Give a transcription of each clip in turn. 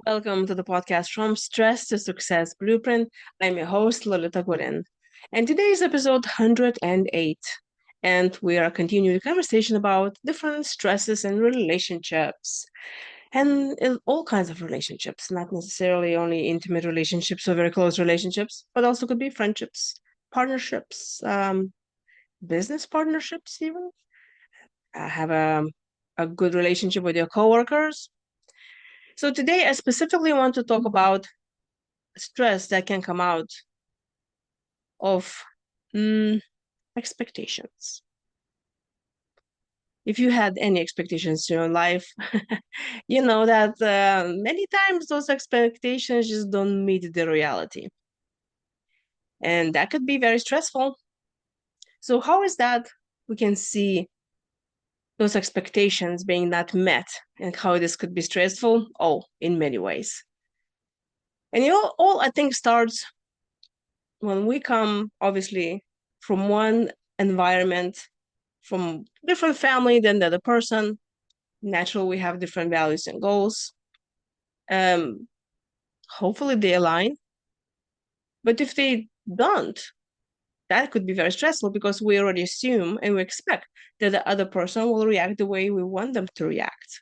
Welcome to the podcast From Stress to Success Blueprint. I'm your host, Lolita. And today is episode 108. And we are continuing the conversation about different stresses and relationships. And in all kinds of relationships, not necessarily only intimate relationships or very close relationships, but also could be friendships, partnerships, business partnerships, even. Have a good relationship with your coworkers. So today I specifically want to talk about stress that can come out of expectations. If you had any expectations in your life, you know that many times those expectations just don't meet the reality. And that could be very stressful. So, how is that we can see those expectations being not met and how this could be stressful? Oh, in many ways. And all I think starts when we come, obviously, from one environment, from different family than the other person. Naturally, we have different values and goals. Um, Hopefully they align. But if they don't, that could be very stressful because we already assume and we expect that the other person will react the way we want them to react.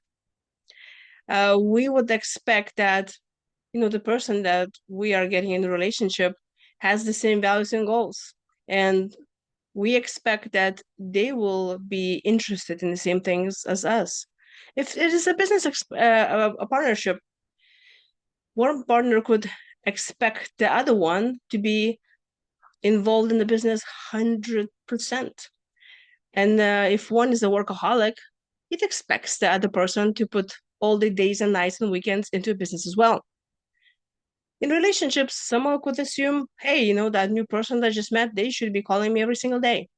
We would expect that, the person that we are getting in the relationship has the same values and goals. And we expect that they will be interested in the same things as us. If it is a business, a partnership, one partner could expect the other one to be involved in the business 100%. And if one is a workaholic, it expects the other person to put all the days and nights and weekends into a business as well. In relationships, someone could assume, hey, that new person that I just met, they should be calling me every single day.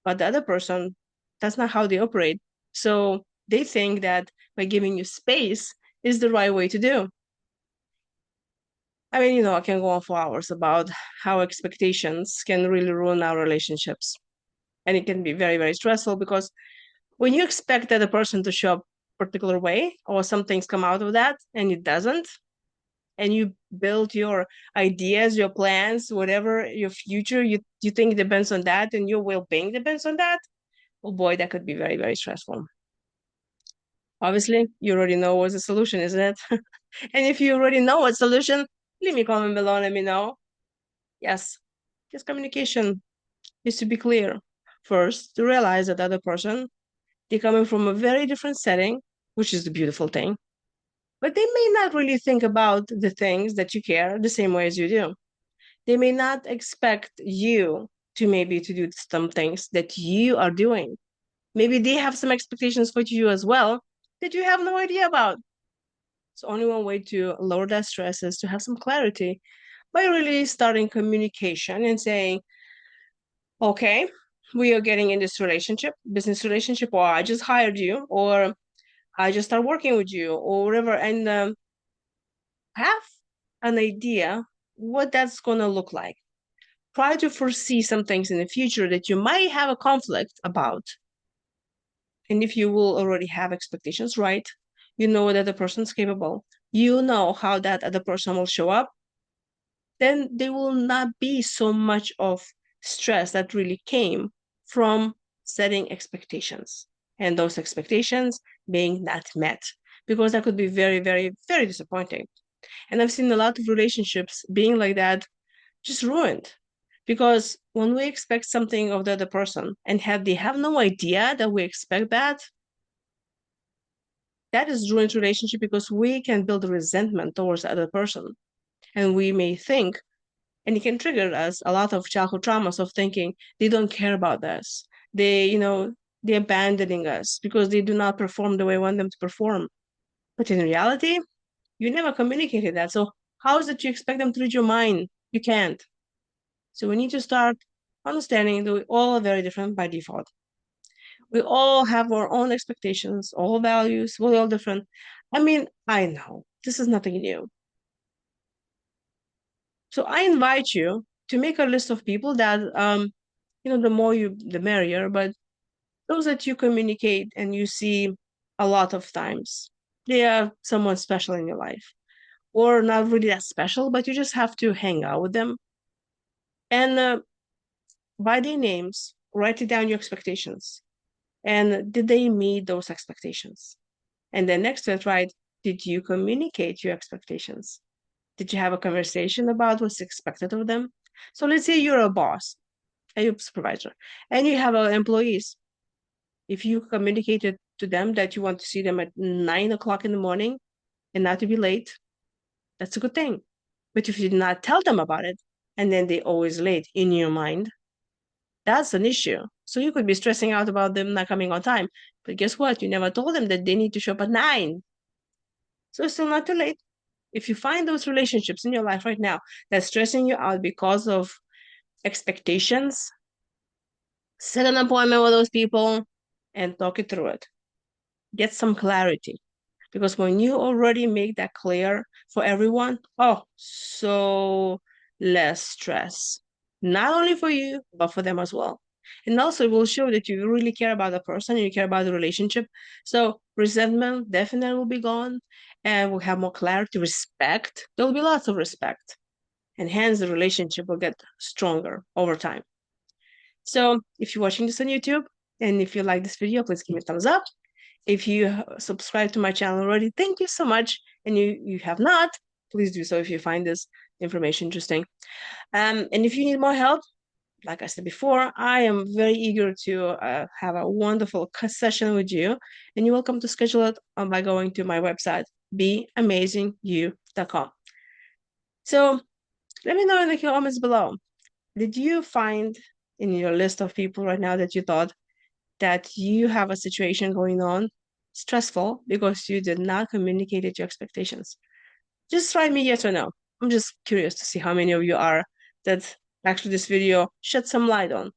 But the other person, that's not how they operate. So they think that by giving you space is the right way to do. I mean, I can go on for hours about how expectations can really ruin our relationships. And it can be very, very stressful because when you expect that a person to show up a particular way or some things come out of that and it doesn't, and you build your ideas, your plans, whatever, your future, you think depends on that and your well-being depends on that, oh boy, that could be very, very stressful. Obviously, you already know what's the solution, isn't it? And if you already know what solution, leave me a comment below and let me know. Yes, just communication is to be clear. First, to realize that the other person, they're coming from a very different setting, which is the beautiful thing. But they may not really think about the things that you care the same way as you do. They may not expect you to maybe to do some things that you are doing. Maybe they have some expectations for you as well that you have no idea about. So only one way to lower that stress is to have some clarity by really starting communication and saying, okay, we are getting in this relationship, business relationship, or I just hired you, or I just start working with you, or whatever, and have an idea what that's going to look like. Try to foresee some things in the future that you might have a conflict about. And if you will already have expectations right, you know that the person's capable, you know how that other person will show up, then there will not be so much of stress that really came from setting expectations and those expectations being not met, because that could be very, very, very disappointing. And I've seen a lot of relationships being like that, just ruined. Because when we expect something of the other person and they have no idea that we expect that is ruined relationship, because we can build resentment towards the other person. And we may think, and it can trigger us a lot of childhood traumas of thinking they don't care about us. They're abandoning us because they do not perform the way we want them to perform. But in reality, you never communicated that. So how is it you expect them to read your mind? You can't. So we need to start understanding that we all are very different by default. We all have our own expectations, all values, we're all different. I mean, I know this is nothing new. So I invite you to make a list of people that, the more the merrier, but those that you communicate and you see a lot of times, they are someone special in your life. or not really that special, but you just have to hang out with them. And by their names, write down your expectations. And did they meet those expectations? And then next to it, right, did you communicate your expectations? Did you have a conversation about what's expected of them? So let's say you're a boss, a supervisor, and you have employees. If you communicated to them that you want to see them at 9 o'clock in the morning and not to be late, that's a good thing. But if you did not tell them about it, and then they always late in your mind, that's an issue. So you could be stressing out about them not coming on time. But guess what? You never told them that they need to show up at 9. So it's still not too late. If you find those relationships in your life right now that's stressing you out because of expectations, set an appointment with those people and talk it through it. Get some clarity. Because when you already make that clear for everyone, oh, so less stress. Not only for you, but for them as well. And also, it will show that you really care about the person and you care about the relationship. So, resentment definitely will be gone, and we'll have more clarity, respect. There will be lots of respect. And hence, the relationship will get stronger over time. So, if you're watching this on YouTube, and if you like this video, please give me a thumbs up. If you subscribe to my channel already, thank you so much. And you have not, please do so if you find this information interesting. And if you need more help, like I said before, I am very eager to have a wonderful session with you. And you're welcome to schedule it by going to my website, beamazingyou.com. So let me know in the comments below. Did you find in your list of people right now that you thought that you have a situation going on stressful because you did not communicate your expectations? Just write me yes or no. I'm just curious to see how many of you are that actually this video shed some light on.